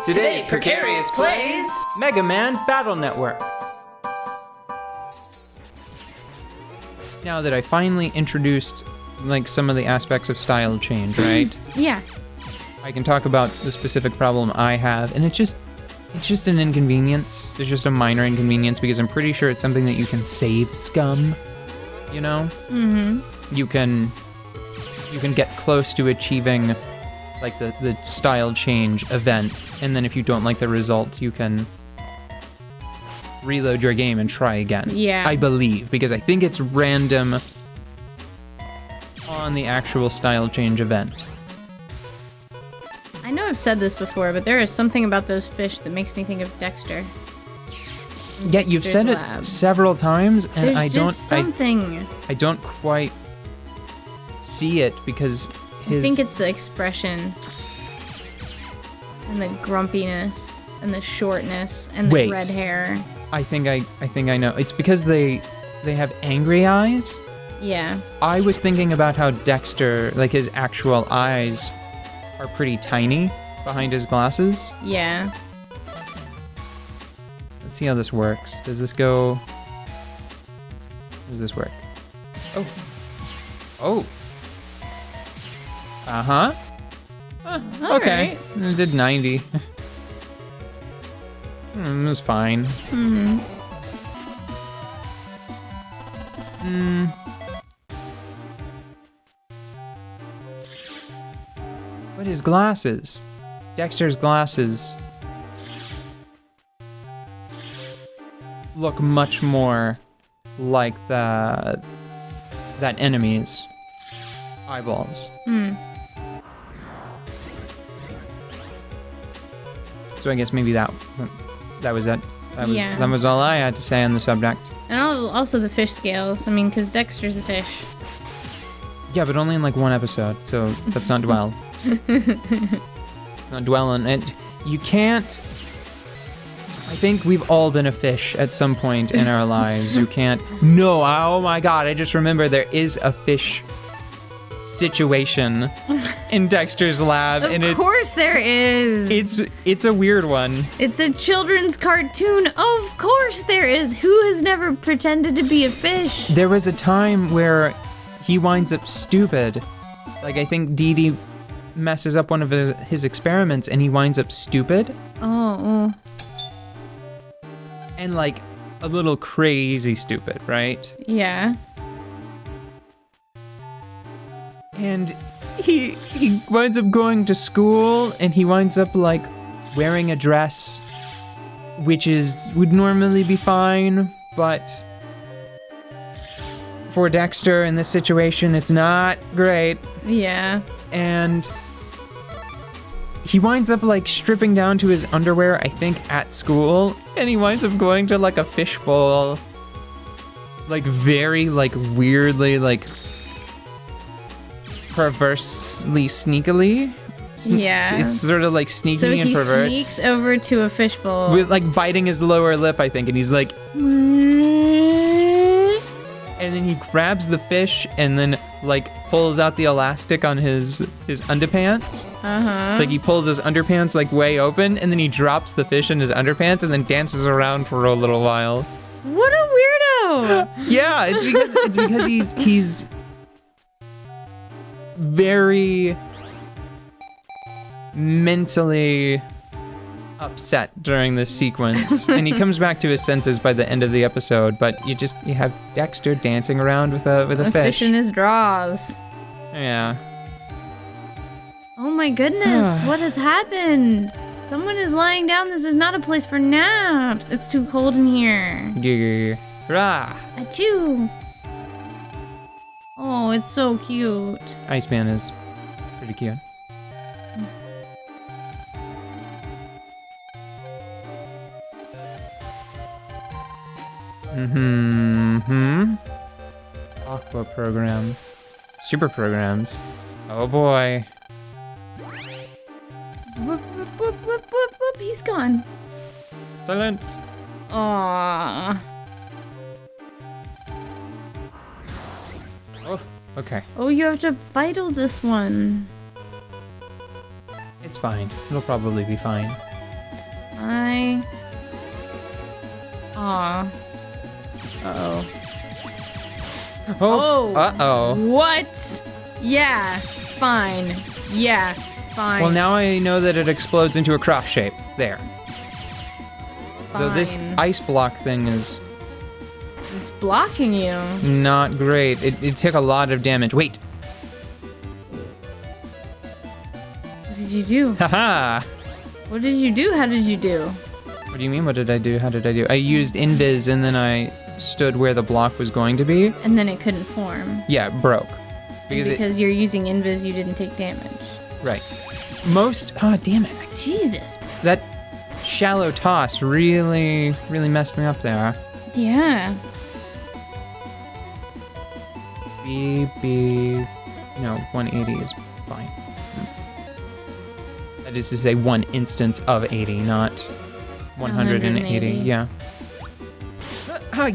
Today, Precarious plays Mega Man Battle Network. Now that I finally introduced like some of the aspects of style change, right? Yeah. I can talk about the specific problem I have, and it's just an inconvenience. It's just a minor inconvenience because I'm pretty sure it's something that you can save scum, you know? Mm-hmm. You can get close to achieving like the style change event, and then if you don't like the result, you can reload your game and try again. Yeah. I believe, because I think it's random on the actual style change event. I know I've said this before, but there is something about those fish that makes me think of Dexter. Yeah, you've said Lab. it several times, and There's just something. I don't quite see it because I think it's the expression and the grumpiness and the shortness and the red hair. I think I know. It's because they have angry eyes. Yeah. I was thinking about how Dexter, like his actual eyes, are pretty tiny behind his glasses. Yeah. Let's see how this works. Does this go? How does this work? Oh. Oh. Uh-huh. Okay. Right. It did 90. It was fine. Mm-hmm. But his glasses. Dexter's glasses look much more like that enemy's eyeballs. So I guess maybe that was it. That was all I had to say on the subject. And also the fish scales. I mean, because Dexter's a fish. Yeah, but only in like one episode, so let's not dwell. Let's not dwell on it. You can't... I think we've all been a fish at some point in our lives. You can't... No, oh my god, I just remember there is a fish situation in Dexter's lab, and Of course there is. It's a weird one. It's a children's cartoon. Of course there is. Who has never pretended to be a fish? There was a time where he winds up stupid. Like, I think Dee Dee messes up one of his experiments, and he winds up stupid. Oh. And, like, a little crazy stupid, right? Yeah. And he winds up going to school, and he winds up, like, wearing a dress, which would normally be fine, but for Dexter in this situation, it's not great. Yeah. And he winds up, like, stripping down to his underwear, I think, at school, and he winds up going to, like, a fishbowl, like, very, like, weirdly, like, perversely sneakily. Yeah. It's sort of like sneaky and perverse. So he sneaks over to a fishbowl. With like biting his lower lip, I think, and he's like, and then he grabs the fish and then like pulls out the elastic on his underpants. Uh-huh. Like he pulls his underpants like way open, and then he drops the fish in his underpants and then dances around for a little while. What a weirdo! Yeah, it's because he's very mentally upset during this sequence, and he comes back to his senses by the end of the episode. But you have Dexter dancing around with a fish. Fish in his drawers. Yeah. Oh my goodness! What has happened? Someone is lying down. This is not a place for naps. It's too cold in here. Yeah. Rah. Achoo! Oh, it's so cute. Iceman is pretty cute. Aqua program. Super programs. Oh boy. Whoop, whoop, whoop, whoop, whoop, whoop. He's gone. Silence. Aww. Oh, okay. Oh, you have to vital this one. It's fine. It'll probably be fine. Aw. Uh-oh. Oh. Uh-oh. What? Yeah, fine. Yeah, fine. Well, now I know that it explodes into a cross shape. There. Though this Fine. ice block thing is It's blocking you. not great. It took a lot of damage. Wait. What did you do? Haha. What did you do? How did you do? What do you mean, what did I do? How did I do? I used invis and then I stood where the block was going to be. And then it couldn't form. Yeah, it broke. Because you're using invis, you didn't take damage. Right. Oh, damn it. Jesus. That shallow toss really messed me up there. Yeah. No, 180 is fine. That is to say, one instance of 80, not 180. 180. Yeah. I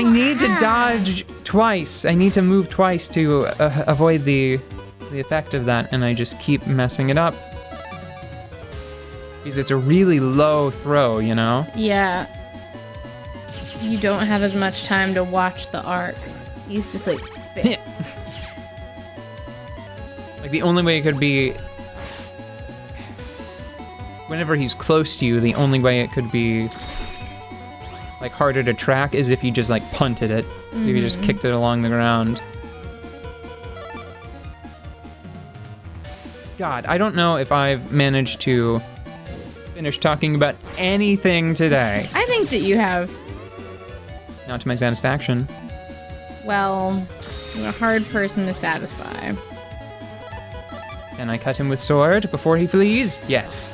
need to dodge twice. I need to move twice to avoid the effect of that, and I just keep messing it up. Because it's a really low throw, you know? Yeah. You don't have as much time to watch the arc. He's just like... Like, the only way it could be... Whenever he's close to you, the only way it could be... like, harder to track is if you just, like, punted it. If you just kicked it along the ground. God, I don't know if I've managed to finish talking about anything today. I think that you have. Not to my satisfaction. Well, you're a hard person to satisfy. Can I cut him with sword before he flees? Yes.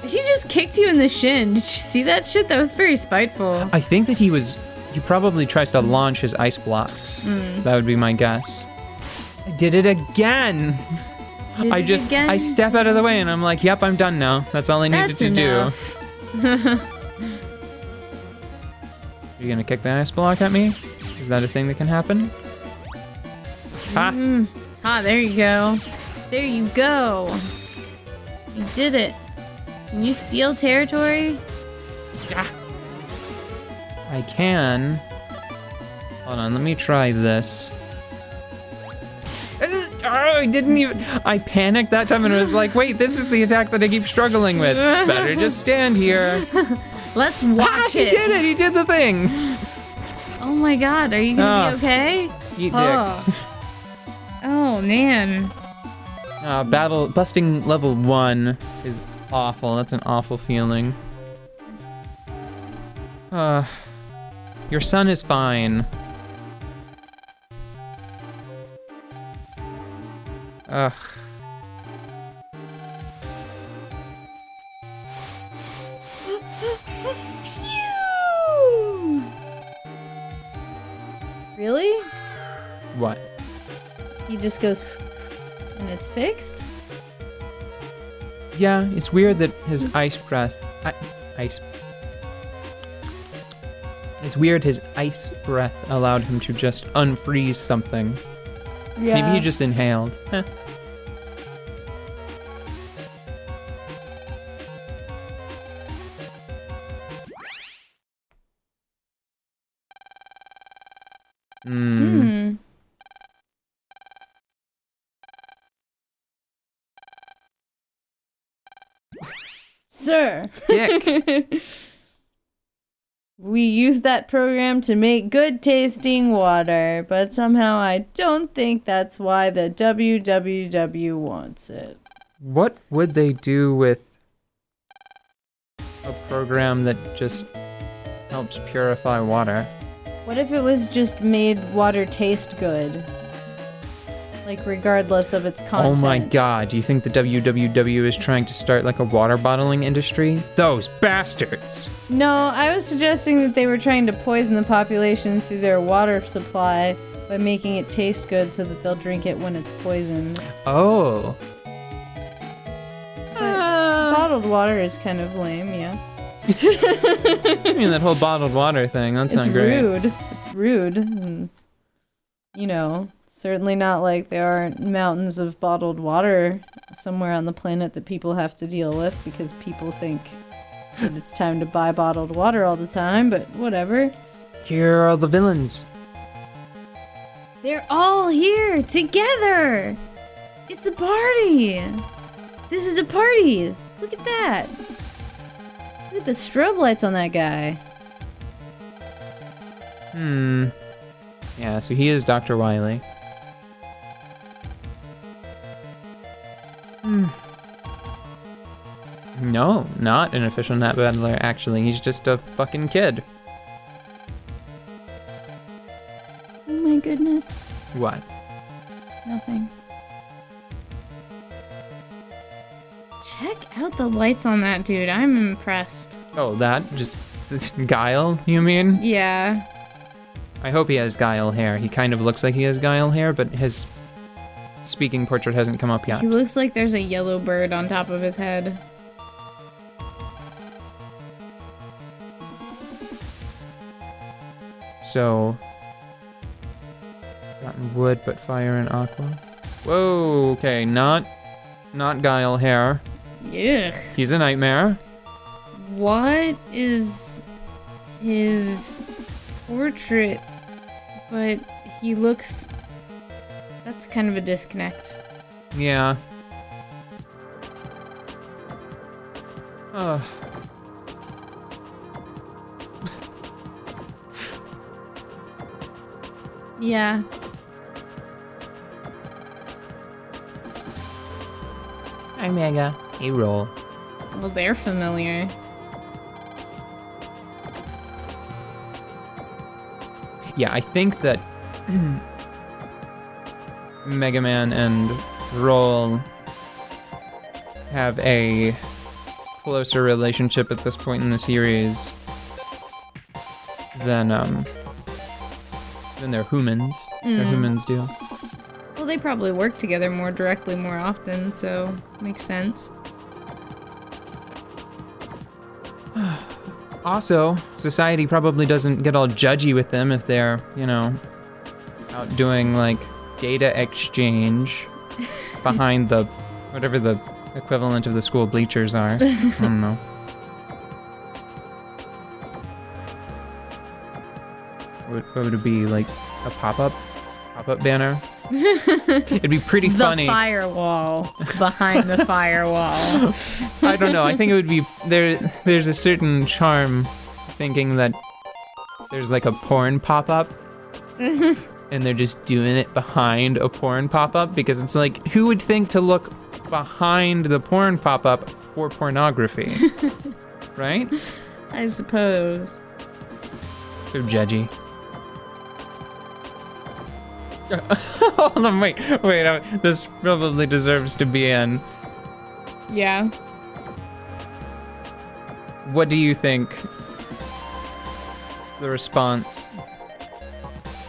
He just kicked you in the shin. Did you see that shit? That was very spiteful. I think that he probably tries to launch his ice blocks. That would be my guess. I did it again! I step out of the way and I'm like, yep, I'm done now. That's all I needed to do. Are you gonna kick the ice block at me? Is that a thing that can happen? Ha! Ah, there you go. There you go. You did it. Can you steal territory? Ah. I can. Hold on, let me try this. I didn't even... I panicked that time and was like, wait, this is the attack that I keep struggling with. Better just stand here. Let's watch it. He did it! He did the thing! Oh my god, are you gonna be okay? Eat dicks. Oh man. Busting level 1 is awful. That's an awful feeling. Your son is fine. Ugh. Phew! Really? What? He just goes and it's fixed? Yeah, it's weird that his ice breath... ice... It's weird his ice breath allowed him to just unfreeze something. Yeah. Maybe he just inhaled. Heh. Sir. Dick. We use that program to make good tasting water, but somehow I don't think that's why the WWW wants it. What would they do with a program that just helps purify water? What if it was just made water taste good? Like, regardless of its content. Oh my god, do you think the WWW is trying to start like a water bottling industry? Those bastards! No, I was suggesting that they were trying to poison the population through their water supply by making it taste good so that they'll drink it when it's poisoned. Oh. Bottled water is kind of lame, yeah. I mean, that whole bottled water thing, that's not great. It's rude. And, you know, certainly not like there aren't mountains of bottled water somewhere on the planet that people have to deal with because people think that it's time to buy bottled water all the time, but whatever. Here are the villains. They're all here together. It's a party. This is a party. Look at that. Look at the strobe lights on that guy. Yeah, so he is Dr. Wily. No, not an official Nat Battler, actually. He's just a fucking kid. Oh my goodness. What? Nothing. Check out the lights on that dude. I'm impressed. Oh, that? Just Guile, you mean? Yeah. I hope he has Guile hair. He kind of looks like he has Guile hair, but his speaking portrait hasn't come up yet. He looks like there's a yellow bird on top of his head. So, gotten wood, but fire and aqua. Whoa, okay, not Guile hair. Ugh. He's a nightmare. What is his portrait? But he looks... That's kind of a disconnect. Yeah. Ugh. Yeah. Hi, Mega. Hey, Roll. Well, they're familiar. Yeah, I think that Mega Man and Roll have a closer relationship at this point in the series than their humans. Their humans do. Well, they probably work together more directly more often, so makes sense. Also, society probably doesn't get all judgy with them if they're, you know, out doing, like, data exchange behind the, whatever the equivalent of the school bleachers are. I don't know. What would it be, like, a pop-up banner? It'd be pretty funny. The firewall behind the firewall. I don't know. I think it would be there's a certain charm thinking that there's like a porn pop-up and they're just doing it behind a porn pop-up because it's like, who would think to look behind the porn pop-up for pornography? Right? I suppose. So judgy. Hold on, wait, this probably deserves to be in. Yeah. What do you think the response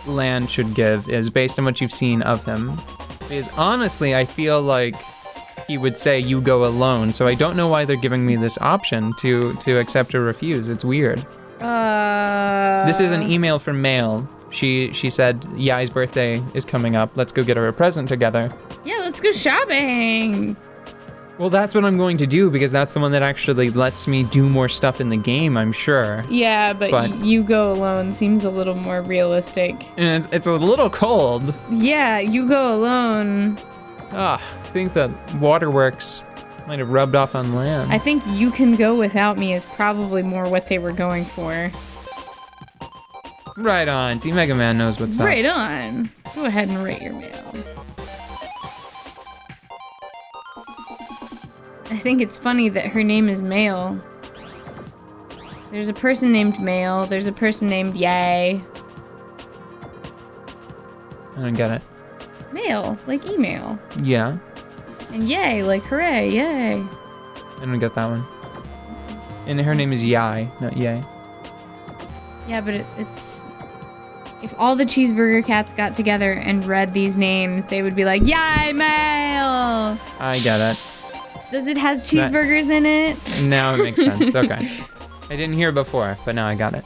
Land should give is based on what you've seen of him? Because honestly, I feel like he would say, you go alone, so I don't know why they're giving me this option to accept or refuse. It's weird. This is an email from Mail. She said, Yai's birthday is coming up. Let's go get her a present together. Yeah, let's go shopping. Well, that's what I'm going to do because that's the one that actually lets me do more stuff in the game, I'm sure. Yeah, but you go alone seems a little more realistic. And it's a little cold. Yeah, you go alone. I think the waterworks might have rubbed off on Land. I think you can go without me is probably more what they were going for. Right on. See, Mega Man knows what's up. Right on. Go ahead and rate your mail. I think it's funny that her name is Mail. There's a person named Mail. There's a person named Yay. I don't get it. Mail, like email. Yeah. And Yay, like hooray, yay. I don't get that one. And her name is Yai, not Yay. Yeah, but it's... If all the cheeseburger cats got together and read these names, they would be like, Yay, Mail! I get it. Does it has cheeseburgers in it? Now it makes sense. Okay. I didn't hear before, but now I got it.